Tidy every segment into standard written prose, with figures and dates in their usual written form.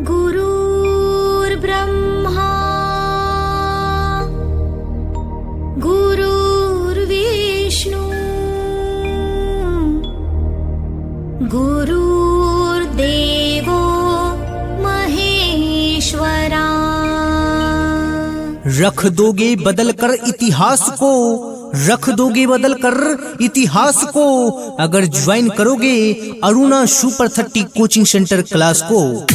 गुरुर्ब्रह्मा गुरुर्विष्णु गुरुर्देवो महेश्वरा। रख दोगे बदल कर इतिहास को, रख दोगे बदल कर इतिहास को, अगर ज्वाइन करोगे Aruna super 30 coaching centre class को।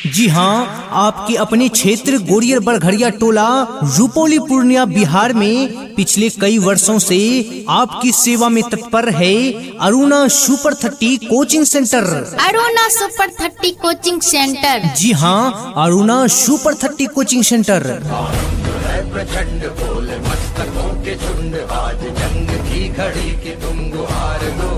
जी हाँ, आपके अपने क्षेत्र गोरियर बड़घड़िया टोला रुपौली पूर्णिया बिहार में पिछले कई वर्षों से आपकी सेवा में तत्पर है Aruna super 30 coaching centre. Aruna super 30 coaching centre. जी हाँ, अरुणा सुपर 30 कोचिंग सेंटर। प्रचंड बोल मस्तकों के झुंड, आज जंग की घड़ी की तुम गुहार लो।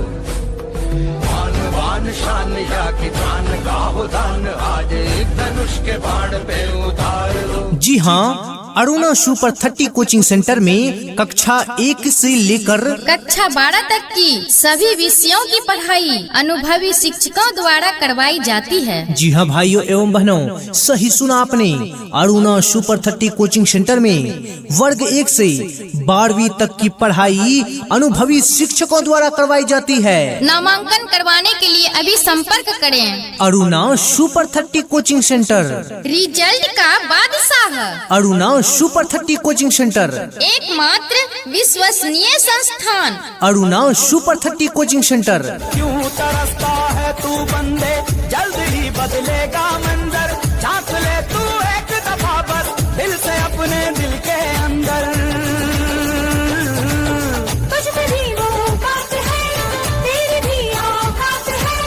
मान शान या कि प्राण का हो दान, आज एक धनुष के बाण पे उतार लो। जी हाँ, अरुणा सुपर 30 कोचिंग सेंटर में कक्षा 1 से लेकर कक्षा 12 तक की सभी विषयों की पढ़ाई अनुभवी शिक्षकों द्वारा करवाई जाती है। जी हाँ भाइयों एवं बहनों, सही सुना आपने। अरुणा सुपर 30 कोचिंग सेंटर में वर्ग 1 से 12वीं तक की पढ़ाई अनुभवी शिक्षकों द्वारा करवाई जाती है। नामांकन करवाने के लिए अभी संपर्क करें। Aruna super 30 coaching centre, result का बादशाह। अरुणा सुपर 30 कोचिंग सेंटर, एकमात्र विश्वसनीय संस्थान। Aruna super 30 coaching centre. क्यों तरसता है तू बंदे, जल्द ही बदलेगा मंजर। झांक ले तू एक दफा बस दिल से अपने दिल के अंदर। तुझ में भी वो बात है, तेरी भी औकात है।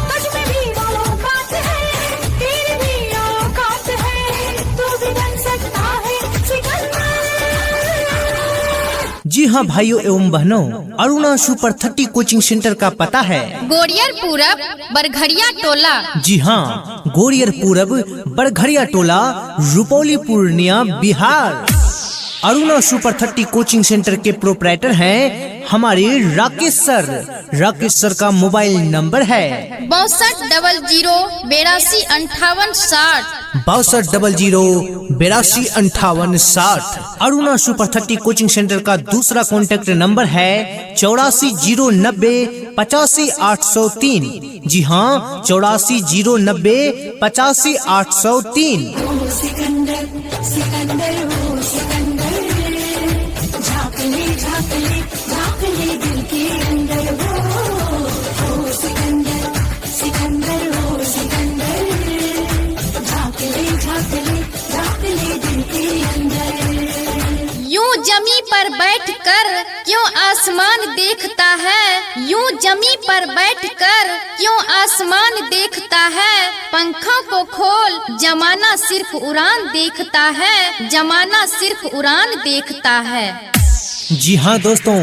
तुझ में भी वो बात है, तेरी भी औकात है। तू भी बन सकता है सिकंदर। जी हाँ भाइयों एवं बहनों, अरुणा सुपर 30 कोचिंग सेंटर का पता है गोरियर पूरब बड़घड़िया टोला। जी हाँ, Goriyar Purab Barghadiya Tola Rupauli Purnia Bihar. Aruna super 30 coaching centre के प्रोप्राइटर हैं हमारे राकेश सर। राकेश सर का मोबाइल नंबर है 6200825860। 6200825860। अरुणा सुपर 30 कोचिंग सेंटर का दूसरा कॉन्टेक्ट नंबर है 8409085803। जी हाँ, 8409085803। सिकंदर सिकंदर हो सिकंदर, झांक ले दिल के अंदर। हो सिकंदर सिकंदर हो सिकंदर, झांक ले दिल के अंदर। यूं जमी पर बैठकर क्यों आसमान देखता है, यूं जमी पर बैठकर क्यों आसमान देखता है। पंखों को खोल, जमाना सिर्फ उड़ान देखता है, जमाना सिर्फ उड़ान देखता है। जी हाँ दोस्तों,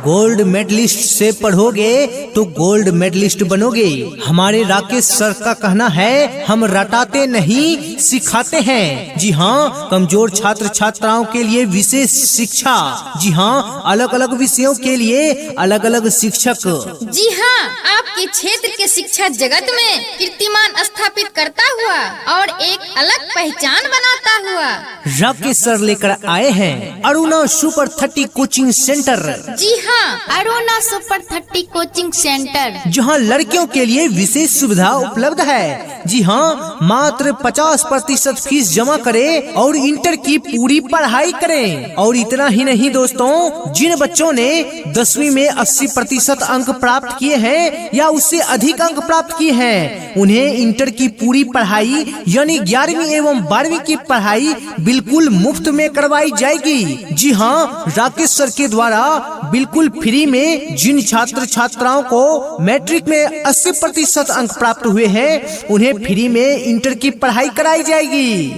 गोल्ड मेडलिस्ट से पढ़ोगे तो गोल्ड मेडलिस्ट बनोगे। हमारे राकेश सर का कहना है हम रटाते नहीं सिखाते हैं। जी हाँ, कमजोर छात्र छात्राओं के लिए विशेष शिक्षा। जी हाँ, अलग अलग विषयों के लिए अलग अलग शिक्षक। जी हाँ, आपके क्षेत्र के शिक्षा जगत में कीर्तिमान स्थापित करता हुआ और एक अलग पहचान बनाता हुआ राकेश सर लेकर आए हैं अरुणा सुपर 30 कोचिंग सेंटर। जी हाँ, अरुणा सुपर 30 कोचिंग सेंटर, जहाँ लड़कियों के लिए विशेष सुविधा उपलब्ध है। जी हाँ, मात्र 50% फीस जमा करें और इंटर की पूरी पढ़ाई करें। और इतना ही नहीं दोस्तों, जिन बच्चों ने 10वीं में 80% अंक प्राप्त किए हैं या उससे अधिक अंक प्राप्त किए हैं, उन्हें इंटर की पूरी पढ़ाई यानी 11वीं एवं 12वीं की पढ़ाई बिल्कुल मुफ्त में करवाई जाएगी। जी हाँ, राकेश सर के द्वारा बिल्कुल फ्री में जिन छात्र छात्राओं को मैट्रिक में 80% अंक प्राप्त हुए हैं, उन्हें फ्री में इंटर की पढ़ाई कराई जाएगी।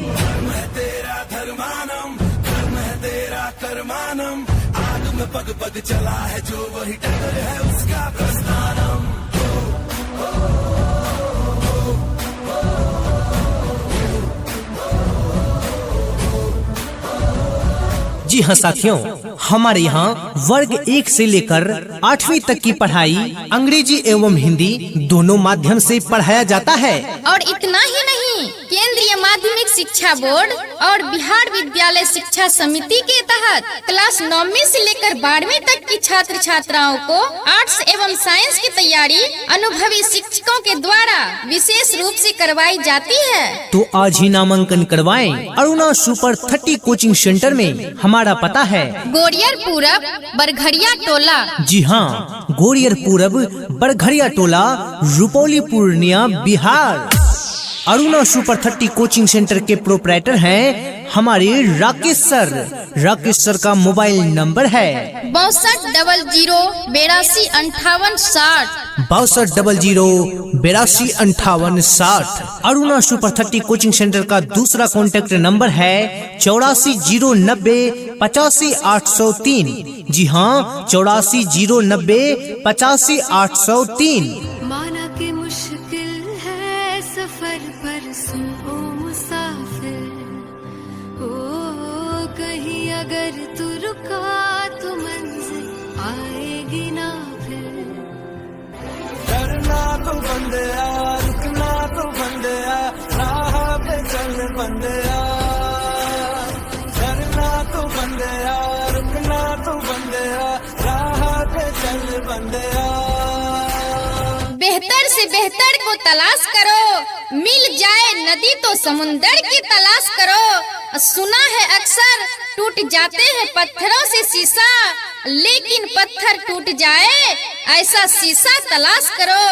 पग पग चला है जो वही टक्कर है उसका प्रस्थानम। जी हाँ साथियों, हमारे यहाँ वर्ग 1 से लेकर 8वीं तक की पढ़ाई अंग्रेजी एवं हिंदी दोनों माध्यम से पढ़ाया जाता है। और इतना ही नहीं, शिक्षा बोर्ड और बिहार विद्यालय शिक्षा समिति के तहत क्लास 9वीं से लेकर 12वीं तक की छात्र छात्राओं को आर्ट्स एवं साइंस की तैयारी अनुभवी शिक्षकों के द्वारा विशेष रूप से करवाई जाती है। तो आज ही नामांकन करवाएं। अरुणा सुपर 30 कोचिंग सेंटर में हमारा पता है गोरियर पूरब बरघड़िया टोला। जी हाँ, Goriyar Purab Barghadiya Tola, Rupauli, Purnia, Bihar. Aruna super 30 coaching centre के प्रोपराइटर हैं हमारे राकेश सर। राकेश सर का मोबाइल नंबर है 6200825860। 6200825860। अरुणा सुपर 30 कोचिंग सेंटर का दूसरा कॉन्टेक्ट नंबर है 8409085803। जी हाँ, 8409085803। माना कि मुश्किल है सफर पर सुनो मुसाफिर, ओ कहीं अगर तू रुका तो मंजिल आएगी ना फिर। डरना तो बंदया, रुकना तो बंदया, राह पे चल बंदया। डरना तो बंदया, रुकना तो बंदया, राह पे चल बंदया। बेहतर से बेहतर को तलाश करो, मिल जाए नदी तो समुंदर की तलाश करो। सुना है अक्सर टूट जाते हैं पत्थरों से शीशा, लेकिन पत्थर टूट जाए ऐसा शीशा तलाश करो,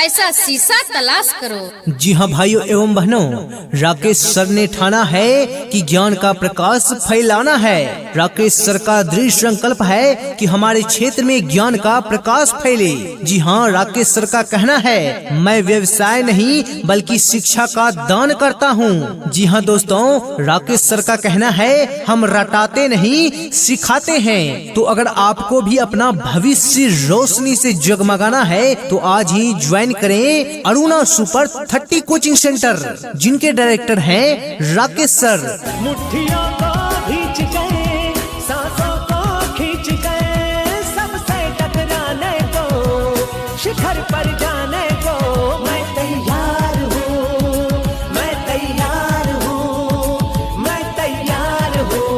ऐसा शीशा तलाश करो। जी हाँ भाइयों एवं बहनों, राकेश सर ने ठाना है कि ज्ञान का प्रकाश फैलाना है। राकेश सर का दृढ़ संकल्प है कि हमारे क्षेत्र में ज्ञान का प्रकाश फैले। जी हाँ, राकेश सर का कहना है मैं व्यवसाय नहीं बल्कि शिक्षा का दान करता हूँ। जी हाँ दोस्तों, राकेश सर का कहना है हम रटाते नहीं सिखाते हैं। तो अगर आपको भी अपना भविष्य रोशनी से जगमगाना है तो आज ही ज्वाइन करें अरुणा सुपर 30 कोचिंग सेंटर, जिनके डायरेक्टर हैं राकेश सर। मुट्ठियों को भींच गए, सांसों को खींच गए, सबसे टकराने को, शिखर पर जाने को मैं तैयार हूँ, मैं तैयार हूँ, मैं तैयार हूँ,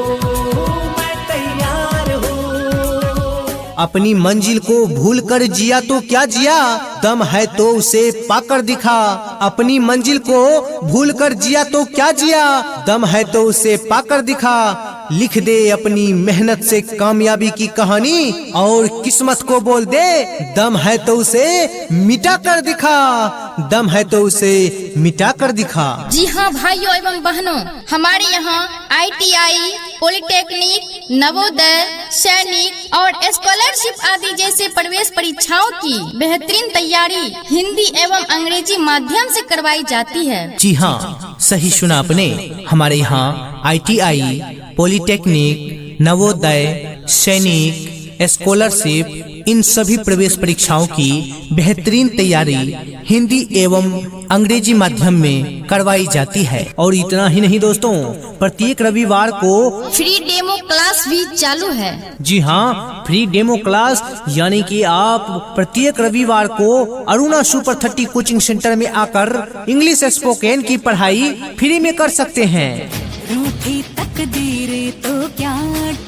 मैं तैयार हूँ। अपनी मंजिल को भूल कर जिया तो क्या जिया, दम है तो उसे पाकर दिखा। अपनी मंजिल को भूल कर जिया तो क्या जिया, दम है तो उसे पाकर दिखा। लिख दे अपनी मेहनत से कामयाबी की कहानी और किस्मत को बोल दे दम है तो उसे मिटा कर दिखा, दम है तो उसे मिटा कर दिखा। जी हाँ भाइयों एवं बहनों, हमारे यहाँ ITI, पॉलिटेक्निक, नवोदय, सैनिक और स्कॉलरशिप आदि जैसे प्रवेश परीक्षाओं की बेहतरीन तैयारी हिंदी एवं अंग्रेजी माध्यम से करवाई जाती है। जी हाँ, सही सुना आपने। हमारे यहाँ ITI, पॉलिटेक्निक, नवोदय, सैनिक, स्कॉलरशिप, इन सभी प्रवेश परीक्षाओं की बेहतरीन तैयारी हिंदी एवं अंग्रेजी माध्यम में करवाई जाती है। और इतना ही नहीं दोस्तों, प्रत्येक रविवार को फ्री डेमो क्लास भी चालू है। जी हाँ, फ्री डेमो क्लास, यानी कि आप प्रत्येक रविवार को अरुणा सुपर 30 कोचिंग सेंटर में आकर इंग्लिश स्पोकन की पढ़ाई फ्री में कर सकते हैं। रूठी तकदीरें तो क्या,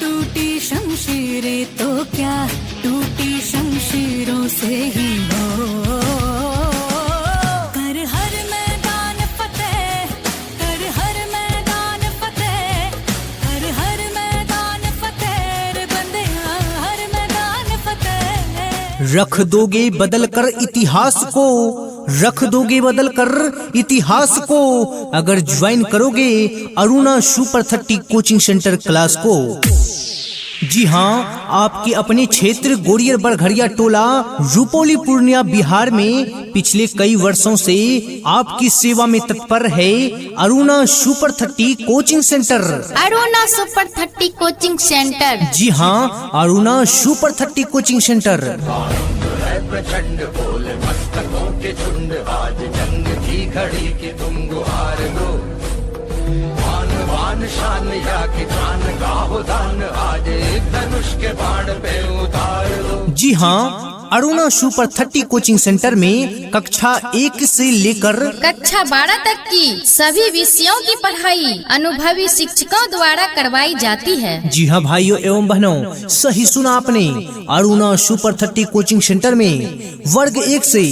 टूटी शमशीरें तो क्या, टूटी शमशीरों से ही हो कर हर मैदान फतेह, कर हर मैदान फतेह, कर हर मैदान फतेह रे बंदिया, हर मैदान फतेह। रख दोगे बदल कर इतिहास को, रख दोगे बदल कर इतिहास को, अगर ज्वाइन करोगे Aruna super 30 coaching centre class को। जी हाँ, आपके अपने क्षेत्र गोरियर बरघड़िया टोला, रुपौली, पूर्णिया, बिहार में पिछले कई वर्षों से आपकी सेवा में तत्पर है Aruna super 30 coaching centre. Aruna super 30 coaching centre. जी हाँ, अरुणा सुपर 30 कोचिंग सेंटर। प्रचंड बोल मस्तकों के झुंड, आज जंग की घड़ी की तुम गुहार लो। आन शान या की जान गाहो दान आज एक धनुष के बाण पे उतार दो। जी हाँ, अरुणा सुपर 30 कोचिंग सेंटर में कक्षा 1 से लेकर कक्षा 12 तक की सभी विषयों की पढ़ाई अनुभवी शिक्षकों द्वारा करवाई जाती है। जी हाँ भाइयों एवं बहनों, सही सुना आपने। अरुणा सुपर 30 कोचिंग सेंटर में वर्ग 1 से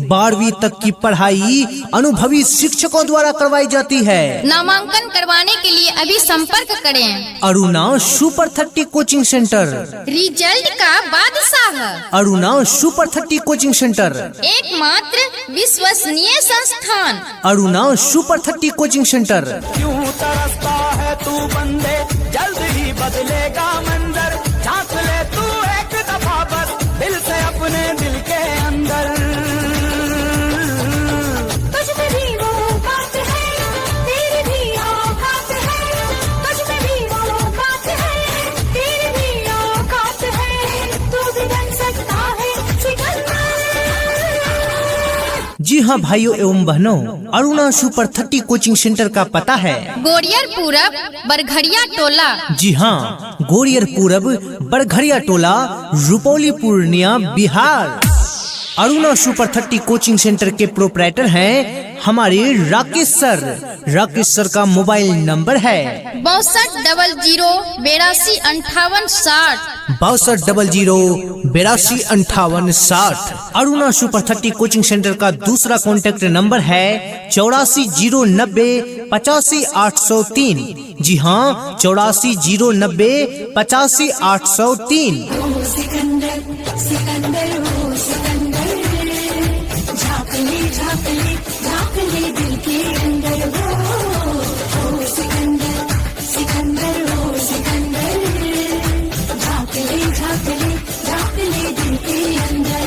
12वीं तक की पढ़ाई अनुभवी शिक्षकों द्वारा करवाई जाती है। नामांकन करवाने के लिए अभी संपर्क करें। Aruna super 30 coaching centre, result का बादशाह, अरुणा सुपर 30 कोचिंग सेंटर, एकमात्र विश्वसनीय संस्थान, अरुणा सुपर 30 कोचिंग सेंटर। क्यों तरसता है तू बंदे, जल्द ही बदलेगा मंजर। झांक ले तू एक दफा बस दिल से अपने दिल के अंदर। तुझ में भी वो बात है, तेरी भी औकात है। तुझ में भी वो बात है, तेरी भी औकात है। तू भी बन सकता है सिकंदर। जी हाँ भाइयों एवं बहनों, अरुणा सुपर 30 कोचिंग सेंटर का पता है गोरियर पूरब, बरघड़िया टोला। जी हाँ, Goriyar Purab, Barghadiya Tola, Rupauli, Purnia, Bihar. Aruna super 30 coaching centre के प्रोपराइटर हैं हमारे राकेश सर। राकेश सर का मोबाइल नंबर है 6200 82 6200 82 60। अरुणा सुपर 30 कोचिंग सेंटर का दूसरा कॉन्टेक्ट नंबर है 8409 85 803। जी हाँ, 8409 85 803। सिकंदर सिकंदर हो सिकंदर, झांक ले दिल के अंदर। हो सिकंदर सिकंदर हो सिकंदर, झांक ले दिल के अंदर।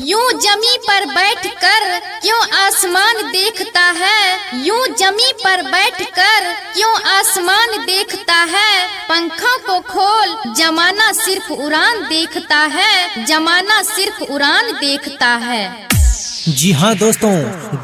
यूं जमी पर बैठकर क्यों आसमान देखता है, यूं जमी पर बैठकर क्यों आसमान देखता है। पंखों को खोल, जमाना सिर्फ उड़ान देखता है, जमाना सिर्फ उड़ान देखता है। जी हाँ दोस्तों,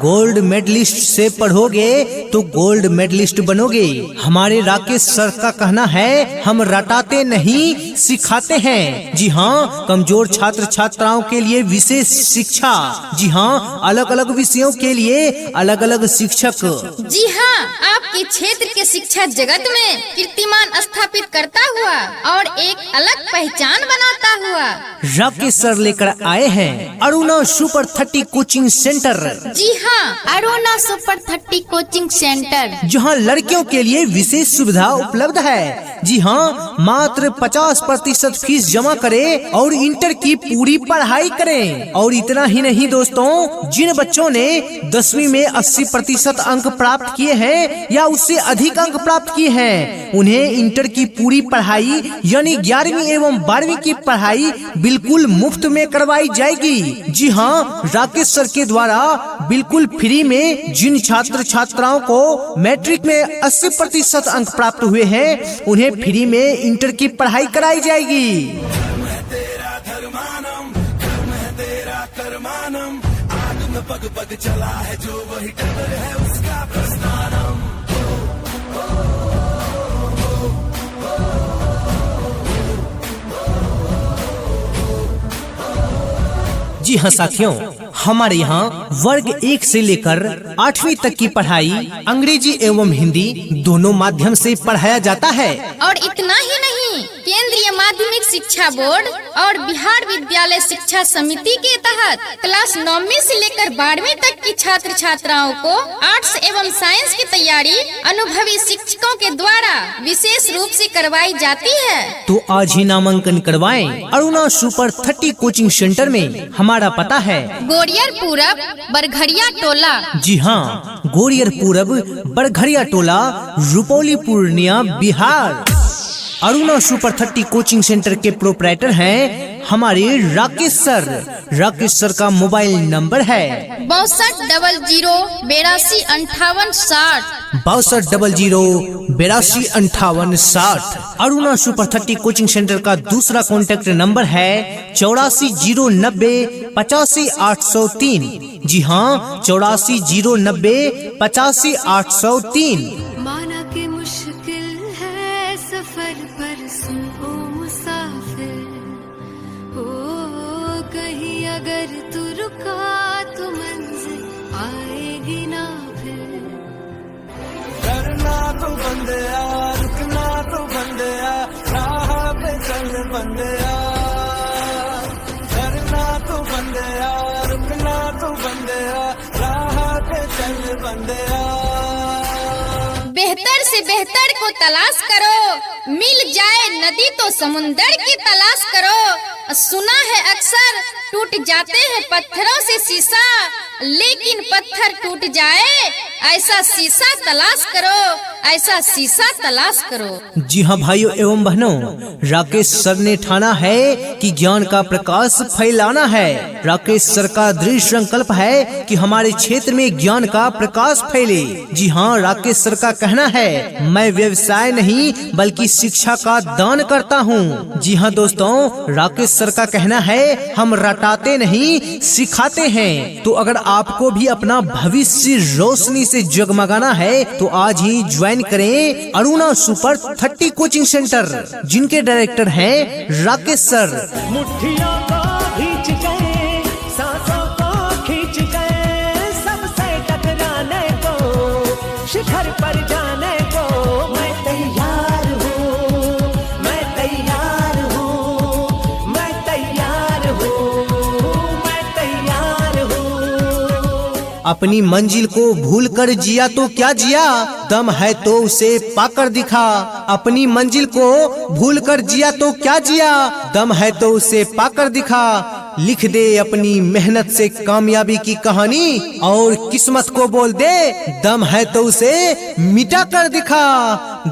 गोल्ड मेडलिस्ट से पढ़ोगे तो गोल्ड मेडलिस्ट बनोगे। हमारे राकेश सर का कहना है हम रटाते नहीं सिखाते हैं। जी हाँ, कमजोर छात्र छात्राओं के लिए विशेष शिक्षा। जी हाँ, अलग अलग विषयों के लिए अलग अलग शिक्षक। जी हाँ, आपके क्षेत्र के शिक्षा जगत में कीर्तिमान स्थापित करता हुआ और एक अलग पहचान बनाता हुआ राकेश सर लेकर आए हैं अरुणा सुपर 30 कोचिंग सेंटर। जी हाँ, अरुणा सुपर 30 कोचिंग सेंटर, जहाँ लड़कियों के लिए विशेष सुविधा उपलब्ध है। जी हाँ, मात्र 50% फीस जमा करें और इंटर की पूरी पढ़ाई करें। और इतना ही नहीं दोस्तों, जिन बच्चों ने 10वीं में 80% अंक प्राप्त किए हैं या उससे अधिक अंक प्राप्त किए हैं, उन्हें इंटर की पूरी पढ़ाई यानी 11वीं एवं 12वीं की पढ़ाई बिल्कुल मुफ्त में करवाई जाएगी। जी हाँ, राकेश सर के द्वारा बिल्कुल फ्री में जिन छात्र छात्राओं को मैट्रिक में 80% अंक प्राप्त हुए हैं, उन्हें फ्री में इंटर की पढ़ाई कराई जाएगी। पग पग चला है जो वही टक्कर है उसका प्रस्थानम। जी हाँ साथियों, हमारे यहाँ वर्ग 1 से लेकर 8वीं तक की पढ़ाई अंग्रेजी एवं हिंदी दोनों माध्यम से पढ़ाया जाता है। और इतना ही नहीं, केंद्रीय माध्यमिक शिक्षा बोर्ड और बिहार विद्यालय शिक्षा समिति के तहत क्लास 9वीं से लेकर 12वीं तक की छात्र छात्राओं को आर्ट्स एवं साइंस की तैयारी अनुभवी शिक्षकों के द्वारा विशेष रूप से करवाई जाती है। तो आज ही नामांकन करवाएं अरुणा सुपर 30 कोचिंग सेंटर में। हमारा पता है गोरियर पूरब, बरघड़िया टोला। जी हाँ, Goriyar Purab, Barghadiya Tola, Rupauli, Purnia, Bihar. Aruna super 30 coaching centre के प्रोपराइटर हैं हमारे राकेश सर। राकेश सर का मोबाइल नंबर है 6200 82 58 60 6200 82 58 60। अरुणा सुपर 30 कोचिंग सेंटर का दूसरा कॉन्टेक्ट नंबर है 8409 85 803। जी हाँ, 8409 85 803। माना के मुश्किल बंदया, रुकना तू बंदया, राह पे चल बंदया, डरना तू बंदया, रुकना तू बंदया, राह पे चल बंदया। बेहतर से बेहतर को तलाश करो, मिल जाए नदी तो समुंदर की तलाश करो। सुना है अक्सर टूट जाते हैं पत्थरों से शीशा, लेकिन पत्थर टूट जाए ऐसा शीशा तलाश करो, ऐसा शीशा तलाश करो। जी हाँ भाइयों एवं बहनों, राकेश सर ने ठाना है कि ज्ञान का प्रकाश फैलाना है। राकेश सर का दृढ़ संकल्प है कि हमारे क्षेत्र में ज्ञान का प्रकाश फैले। जी हाँ, राकेश सर का कहना है, मैं व्यवसाय नहीं बल्कि शिक्षा का दान करता हूँ। जी हाँ दोस्तों, राकेश सर का कहना है, हम रटाते नहीं सिखाते हैं। तो अगर आपको भी अपना भविष्य रोशनी से जगमगाना है तो आज ही ज्वाइन करें अरुणा सुपर 30 कोचिंग सेंटर, जिनके डायरेक्टर हैं राकेश सर। मुट्ठियों को खींच गए, सांसों को खींच गए, सबसे टकराने को, शिखर पर जाने को मैं तैयार हूँ, मैं तैयार हूँ, मैं तैयार हूँ, मैं तैयार हूँ। अपनी मंजिल को भूलकर जिया तो क्या जिया, दम है तो उसे पाकर दिखा। अपनी मंजिल को भूलकर जिया तो क्या जिया, दम है तो उसे पाकर दिखा। लिख दे अपनी मेहनत से कामयाबी की कहानी, और किस्मत को बोल दे, दम है तो उसे मिटा कर दिखा,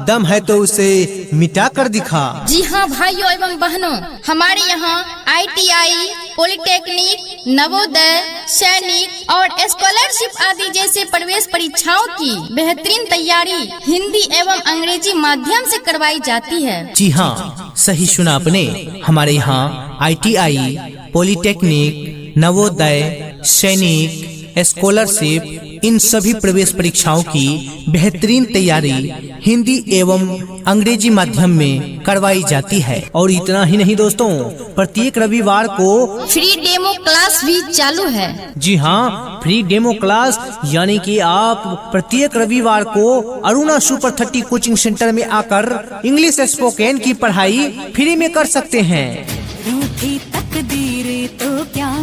दम है तो उसे मिटा कर दिखा। जी हाँ भाइयों एवं बहनों, हमारे यहाँ ITI, पॉलिटेक्निक, नवोदय, सैनिक और स्कॉलरशिप आदि जैसे प्रवेश परीक्षाओं की बेहतरीन तैयारी हिंदी एवं अंग्रेजी माध्यम से करवाई जाती है। जी हाँ, सही सुना आपने। हमारे यहाँ ITI, पॉलिटेक्निक, नवोदय, सैनिक, स्कॉलरशिप, इन सभी प्रवेश परीक्षाओं की बेहतरीन तैयारी हिंदी एवं अंग्रेजी माध्यम में करवाई जाती है। और इतना ही नहीं दोस्तों, प्रत्येक रविवार को फ्री डेमो क्लास भी चालू है। जी हाँ, फ्री डेमो क्लास, यानी कि आप प्रत्येक रविवार को अरुणा सुपर 30 कोचिंग सेंटर में आकर इंग्लिश स्पोकन की पढ़ाई फ्री में कर सकते हैं। रूठी तकदीरें तो क्या,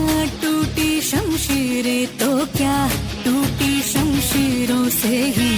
टूटी शमशीरें तो क्या, टूटी शमशीरों से ही